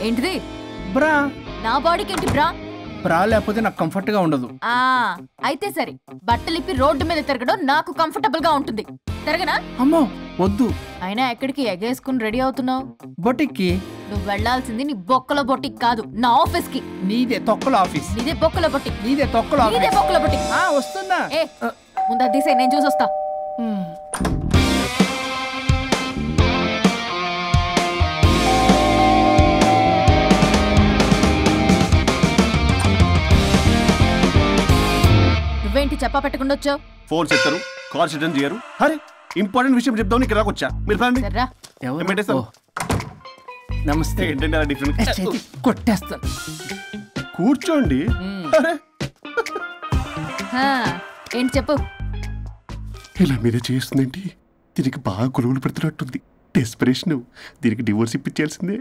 ఏంటిది? బ్రా. నా బాడీకి ఏంటి బ్రా? బ్రా లేకపోతే నాకు కంఫర్ట్ గా ఉండదు. అయితే సరే, బట్టలిప్పి రోడ్డు మీద తిరగడం నాకు కంఫర్టబుల్ గా ఉంటుంది. తిరగనా? అమ్మో వద్దు. అయినా ఎక్కడికి ఎగేసుకుని రెడీ అవుతున్నావు? బొటిక్కి. నువ్వు వెళ్లాల్సింది నీ బొక్కల బొటిక్ కాదు, నా ఆఫీస్ కి. నీదే తొక్కల ఆఫీస్. నీదే బొక్కల బొటిక్. నీదే తొక్కల ఆఫీస్. నీదే బొక్కల బొటిక్. వస్తున్నా. ముందు అది తీసేయ్, నేను చూసొస్తా. నువ్వేంటి చెప్పా పెట్టకుండా వచ్చావు? ఫోన్ చేస్తారు, కాల్ అటెండ్ చేయరు. అరే ఇంపార్టెంట్ విషయం చెప్దామని ఇక్కడ వచ్చా. మీరు నమస్తే. ఏంటంటే అలా డిఫరెంట్. కొట్టేస్తాను. కూర్చోండి. ఏంటి చెప్పు. ఇలా మీరే చేస్తుందేంటి? దీనికి బాగా గొలుగులు పెడుతున్నట్టుంది. డెస్పరేషన్. దీనికి డివోర్స్ ఇప్పించాల్సిందే.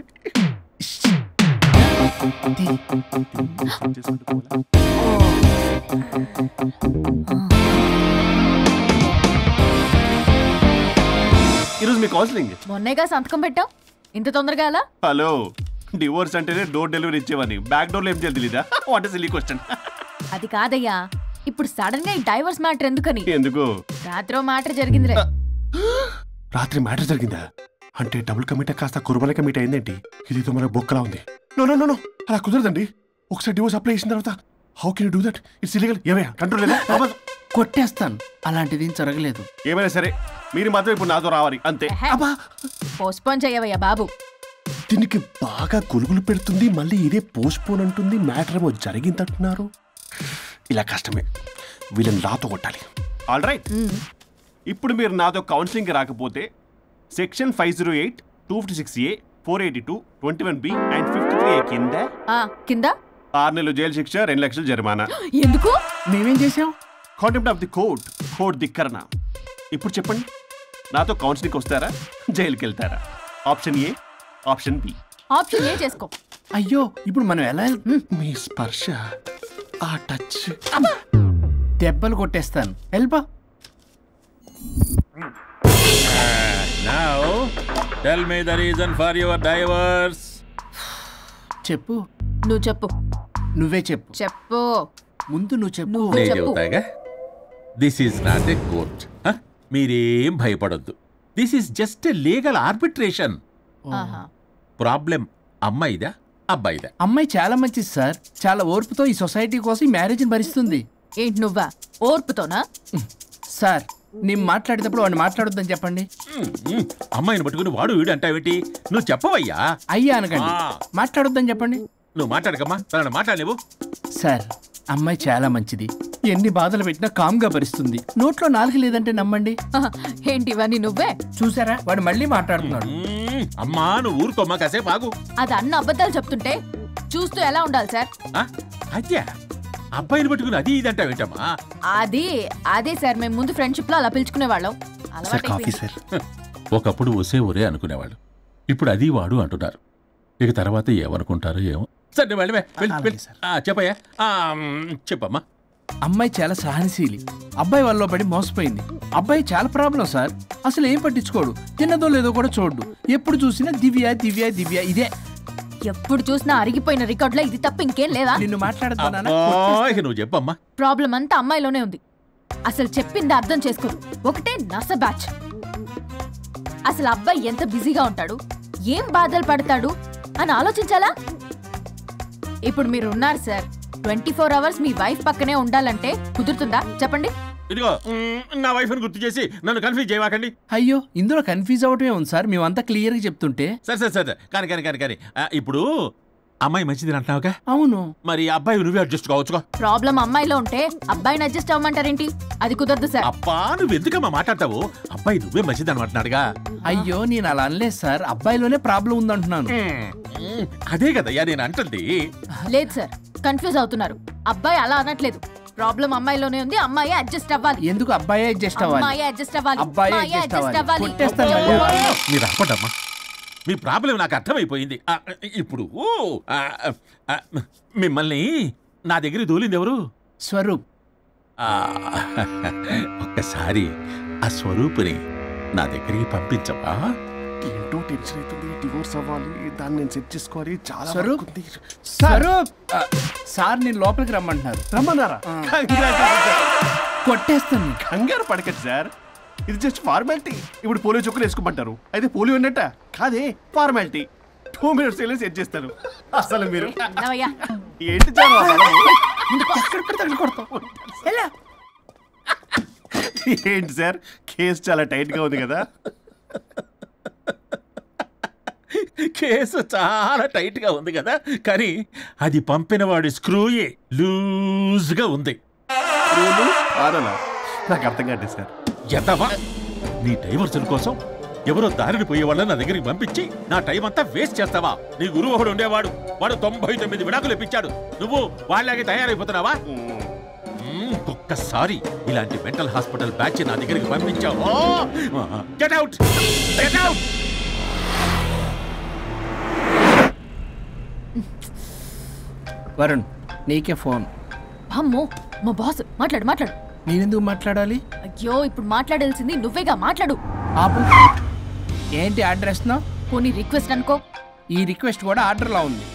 ఈరోజు మీ కౌన్సిలింగ్. మొన్నేగా సంతకం పెట్టావు, ఇంత తొందరగా అలా? హలో, డివోర్స్ అంటేనే డోర్ డెలివరీ ఇచ్చేవని, బ్యాక్ డోర్ లో ఏం చేయాలి తెలీదా? What is silly question. అది కాదయ్యా, ఇప్పుడు సడన్ గా ఈ డైవర్స్ మ్యాటర్ ఎందుకని? ఎందుకు? రాత్రి మ్యాటర్ జరిగిందిలే. రాత్రి మ్యాటర్ జరిగిందా? అంటే డబుల్ కమిట్ కాస్త కుర్బల కమిట్ అయిందేంటి? ఇది మన బొక్కలా ఉంది. నో నో నో, అలా కుదరదండి. ఒకసారి డివోర్స్ అప్లై చేసిన తర్వాత how can you do that? It's illegal. ఏమయ్యా కంట్రోల్ లేదా? కొట్టేస్తాను. అలాంటిది జరగలేదు. ఏమైనా సరే మీరు మాత్రం ఇప్పుడు నాతో రావాలి అంతే. పోస్ట్పోన్ చేయవయ్యా బాబు. దీనికి బాగా గొలుగులు పెడుతుంది, మళ్ళీ ఇదే పోస్ట్పోన్ అంటుంది. మ్యాటర్ ఏమో జరిగిందంటున్నారు. ఇలా కష్టమే. వీళ్ళని నాతో కొట్టాలి. ఆల్ రైట్, ఇప్పుడు మీరు నాతో కౌన్సిలింగ్కి రాకపోతే section 508, 256A, 482, 21B and 53A కింద 6 నెలలు జైలు శిక్ష, 2 లక్షలు జరిమానా. ఎందుకు? మేమేం చేసాం? Contempt of the court, court ధిక్కరణ. ఇప్పుడు చెప్పండి, నాతో కౌన్సిలింగ్కి వస్తారా, జైలుకి వెళ్తారా? Option A, option B. Option A చేసుకో. అయ్యో, ఇప్పుడు మనం ఎలా? మీ స్పర్శ, ఆ టచ్, దెబ్బలు కొట్టేస్తాను. వెళ్ళిపో. Now, tell me the reason for your divorce. చెప్పు. నువ్వు చెప్పు. నువ్వే చెప్పు. చెప్పు. ముందు నువ్వు చెప్పు. నేను చెప్తాగా. This is not a court. మీరేం భయపడొద్దు. This is just a legal arbitration. Problem అమ్మాయిదా అబ్బాయిదా? అమ్మాయి చాలా మంచిది సార్. చాలా ఓర్పుతో ఈ సొసైటీ కోసం మ్యారేజ్ని భరిస్తుంది. ఏంటి నువ్వా ఓర్పుతోనా? సార్, నేను మాట్లాడేటప్పుడు వాడిని మాట్లాడొద్దని చెప్పండి. అమ్మాయిని పట్టుకుని వాడు వీడు అంటావేంటి? నువ్వు చెప్పవయ్యా. అయ్యా అనకండి. మాట్లాడొద్దని చెప్పండి. నువ్వు మాట్లాడకమ్మా, తనని మాట్లాడలేవు. సార్, అమ్మాయి చాలా మంచిది. ఎన్ని బాధలు పెట్టినా కామ్గా భరిస్తుంది. నోట్లో నాలుగు లేదంటే నమ్మండి. ఏంటి ఇవన్నీ నువ్వే చూసారా? వాడు మళ్ళీ మాట్లాడుతున్నాడు. అమ్మా నువ్వు ఊరుకోమ్మా, కాసేపు ఆగు. అది అన్న అబద్ధాలు చెప్తుంటే చూస్తూ ఎలా ఉండాలి సార్? అదే అబ్బాయిని పట్టుకుని అది ఇది అంటావేంటమ్మా? అదే సార్, మేము ముందు ఫ్రెండ్షిప్ లో అలా పిలుచుకునే వాళ్ళం. ఒకప్పుడు ఒసే ఒరే అనుకునేవాళ్ళు. ఇప్పుడు అది వాడు అంటున్నారు. ఇక తర్వాత ఏమనుకుంటారో ఏమో. సరే చెప్పయ్యా, చెప్పమ్మా. అమ్మాయి చాలా సహనశీలి. అబ్బాయి వాళ్ళలో పడి మోసపోయింది. అబ్బాయి చాలా ప్రాబ్లం సార్. అసలు ఏం పట్టించుకోడు. తిన్నదో లేదో కూడా చూడు. ఎప్పుడు చూసినా దివ్య దివ్య దివ్య ఇదే. ఎప్పుడు చూసినా అరిగిపోయిన రికార్డులో ఇది తప్ప ఇంకేం లేదా? నిన్ను మాట్లాడతానా? నువ్వు చెప్పమ్మా. ప్రాబ్లం అంతా అమ్మాయిలోనే ఉంది. అసలు చెప్పింది అర్థం చేసుకోరు. ఒకటే నస బ్యాచ్. అసలు అబ్బాయి ఎంత బిజీగా ఉంటాడు, ఏం బాధలు పడతాడు అని ఆలోచించాలా? ఇప్పుడు మీరు ఉన్నారు సార్, 24 hours మీ వైఫ్ పక్కనే ఉండాలంటే కుదురుతుందా చెప్పండి? ఇదిగో నా వైఫ్ ని గుర్తు చేసి నన్ను కన్ఫ్యూజ్ చేయవాకండి. అయ్యో, ఇందులో కన్ఫ్యూజ్ అవటమే ఉంది సార్. మేమంతా క్లియర్ గా చెప్తుంటే. సరే కానీ ఇప్పుడు అమ్మాయి మంచిది అంటున్నావుగా? అవును. మరి అబ్బాయి నువ్వే అడ్జస్ట్ కావచ్చుగా. ప్రాబ్లం అమ్మాయిలో ఉంటే అబ్బాయిని అడ్జస్ట్ అవ్వమంటారేంటి? అది కుదరదు సార్. అబ్బా నువ్వు ఎందుకమ్మా మాట్లాడతావు? అబ్బాయి నువ్వే మంచిది అనమాటన్నాడుగా. అయ్యో, నేను అలా అనలేదు సార్. అబ్బాయిలోనే ప్రాబ్లం ఉందంటున్నాను. అదే కదయ్యా నేను అంటుంది. లేదు సార్, కన్ఫ్యూజ్ అవుతున్నారు. అబ్బాయి అలా అనట్లేదు. ప్రాబ్లం అమ్మాయిలోనే ఉంది. అమ్మాయి అడ్జస్ట్ అవ్వాలి. ఎందుకు అబ్బాయి అడ్జస్ట్ అవ్వాలి? అమ్మాయి అడ్జస్ట్ అవ్వాలి. అబ్బాయి అడ్జస్ట్ అవ్వాలి. మీరు ఆపడమ్మా. మీ ప్రాబ్లం నాకు అర్థమైపోయింది. ఇప్పుడు మిమ్మల్ని నా దగ్గర దూలింది ఎవరు? స్వరూప్. ఒక్కసారి ఆ స్వరూపుని నా దగ్గరికి పంపించవా? ఏంటో టెన్షన్ అవుతుంది. డివోర్స్ అవ్వాలి, దాన్ని నేను సెట్ చేసుకోవాలి. చాలా స్వరూప్? work ఉంది. స్వరూప్ సార్ నేను లోపలికి రమ్మంటున్నారు. రమ్మన్నారా? Congratulations, sir. కొట్టేస్తాను. కంగారు పడకండి సార్, ఇది జస్ట్ ఫార్మాలిటీ. ఇప్పుడు పోలియో చుక్కలు వేసుకోమంటారు, అయితే పోలియో ఉన్నట్ట కాదే, ఫార్మాలిటీ. 2 minutes సెట్ చేస్తాను. అసలు మీరు నవయ్యా, ఏంటి చాలా ఏంటి సార్, కేసు చాలా టైట్ గా ఉంది కదా? కేసు చాలా టైట్ గా ఉంది కదా, కానీ అది పంపిన వాడి స్క్రూయే లూజ్ గా ఉంది. రూలు ఆడలా నాకు అర్థం కాదు సార్. ఎదవా, నీ డైవర్సన్ కోసం ఎవరో దారిని పోయే వాళ్ళని నా దగ్గరికి పంపించి నా టైం అంతా వేస్ట్ చేస్తావా? నీ గురువు ఒకడు ఉండేవాడు, వాడు 99 విడాకులు ఇప్పించాడు. నువ్వు వాళ్ళలాగే తయారైపోతున్నావా? ఒక్కసారి ఇలాంటి మెంటల్ హాస్పిటల్ బ్యాచ్ నా దగ్గరికి పంపించావు, get out, get out. Varun నీకే ఫోన్. అమ్మో మా బాస్. మాట్లాడు మాట్లాడు. నేనెందుకు మాట్లాడాలి? అయ్యో ఇప్పుడు మాట్లాడాల్సింది నువ్వేగా, మాట్లాడు. ఆపు. ఏంటి ఆర్డర్ ఇస్తున్నావు? పోనీ రిక్వెస్ట్ అనుకో. ఈ రిక్వెస్ట్ కూడా ఆర్డర్లా ఉంది.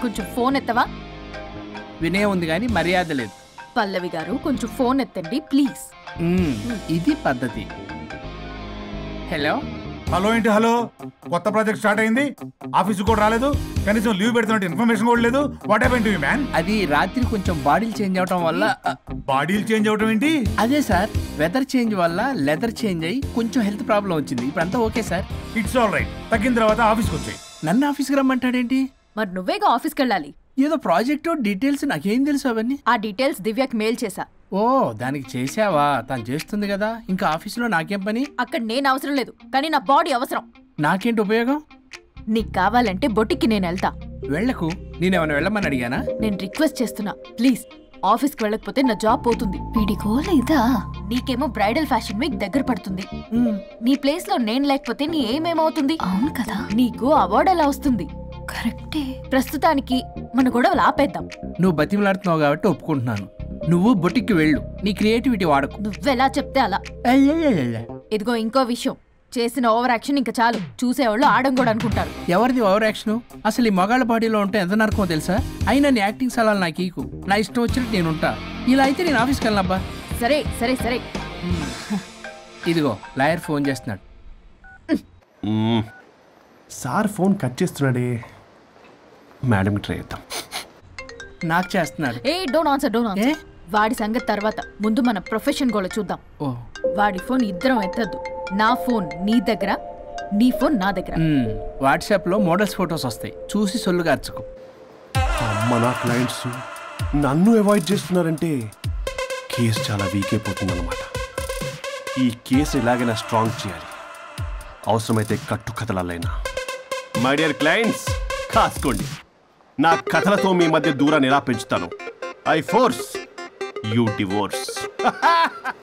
కొంచెం ఫోన్ ఎత్తవా? వినే ఉంది కానీ మర్యాద లేదు. పల్లవి గారు కొంచెం ఫోన్ ఎత్తండి ప్లీజ్. ఇది పద్ధతి. హలో హలో ఏంటి హలో? కొత్త ప్రాజెక్ట్ స్టార్ట్ అయింది, ఆఫీస్ కూడా రాలేదు, కనీసం లీవ్ పెడుతున్నట్టు ఇన్ఫర్మేషన్ కూడా లేదు. What happened to you man? అది రాత్రి కొంచెం బాడీలు చేంజ్ అవటం వల్ల. బాడీలు చేంజ్ అవటం ఏంటి? అదే సార్, వెదర్ చేంజ్ వల్ల లెదర్ చేంజ్ అయ్యి కొంచెం హెల్త్ ప్రాబ్లం వచ్చింది. ఇప్పుడు అంతా okay sir. It's all right. తగ్గిన తర్వాత ఆఫీస్కి వచ్చాయి. నన్ను ఆఫీస్కి రమ్మంటాడేంటి? మరి నువ్వేగా ఆఫీస్కి వెళ్ళాలి. ఏదో ప్రాజెక్టు డీటెయిల్స్ నాకేం తెలుసు అవన్నీ. ఆ డీటెయిల్స్ దివ్యకి మెయిల్ చేశా. ఓ దానికి చేసావా? తను చేస్తుంది కదా, ఇంకా ఆఫీసులో నాకేం పని? అక్కడ నేను అవసరం లేదు, కానీ నా బాడీ అవసరం. నాకేంటి ఉపయోగం? నీకు కావాలంటే బొటిక్కి నేను వెళ్తా. వెళ్లకు. నేనేమైనా వెళ్ళమని అడిగానా? నేను రిక్వెస్ట్ చేస్తున్నా ప్లీజ్. ఆఫీస్కి వెళ్ళకపోతే నా జాబ్ పోతుంది. వీడికో లేదా? నీకేమో బ్రైడల్ ఫ్యాషన్ వీక్ దగ్గర పడుతుంది. నీ ప్లేస్ లో నేను లేకపోతే నీ ఏమేమవుతుంది? అవును కదా. నీకు అవార్డు ఎలా వస్తుంది? కరెక్టే. ప్రస్తుతానికి మన గొడవలు ఆపేద్దాం. నువ్వు బతిమలాడుతున్నావు కాబట్టి ఒప్పుకుంటున్నాను. నువ్వు బొటిక్కి వెళ్ళు, నీ క్రియేటివిటీ వాడకు. నువ్వెలా చెప్తే అలా. ఇదిగో ఇంకో విషయం, చేసిన ఓవర్ యాక్షన్ ఇంకా చాలు. చూసేవాళ్ళు ఆడం కూడా అనుకుంటారు. ఎవరిది ఓవర్ యాక్షన్? అసలు ఈ మగాళ్ళ బాడీలో ఉంటే ఎంత నరకమో తెలుసా? అయినా నీ యాక్టింగ్ సలాలు నాకు ఈకు. నా ఇష్టం వచ్చినట్టు నేను ఉంటా. ఇలా అయితే నేను ఆఫీస్కి వెళ్ళనబ్బా. సరే సరే సరే. ఇదిగో లాయర్ ఫోన్ చేస్తున్నాడు. సార్ ఫోన్ కట్ చేస్తున్నాడే. మేడం ట్రై చేద్దాం. నాకు చేస్తున్నాడు. ఏ డోంట్ ఆన్సర్, డోంట్ ఆన్సర్. వాడి సంగతి తర్వాత, ముందు మన ప్రొఫెషన్ గోల చూద్దాం. ఓ వాడి ఫోన్ ఇద్దరం ఎత్తద్దు. నా ఫోన్ నీ దగ్గర, నీ ఫోన్ నా దగ్గర. వాట్సాప్ లో మోడల్స్ ఫొటోస్ వస్తాయి, చూసి సొల్లు గార్చుకో. అమ్మ, నా క్లయింట్స్ నన్ను అవాయిడ్ చేస్తున్నారంటే కేసు చాలా వీక్ అయిపోతుంది అన్నమాట. ఈ కేసు ఎలాగైనా స్ట్రాంగ్ చేయాలి, అవసరమైతే కట్టు కథలైనా. మై డియర్ క్లయింట్స్, కాసుకోండి. నా కథలతో మీ మధ్య దూరాన్ని ఎలా పెంచుతాను. I force you divorce.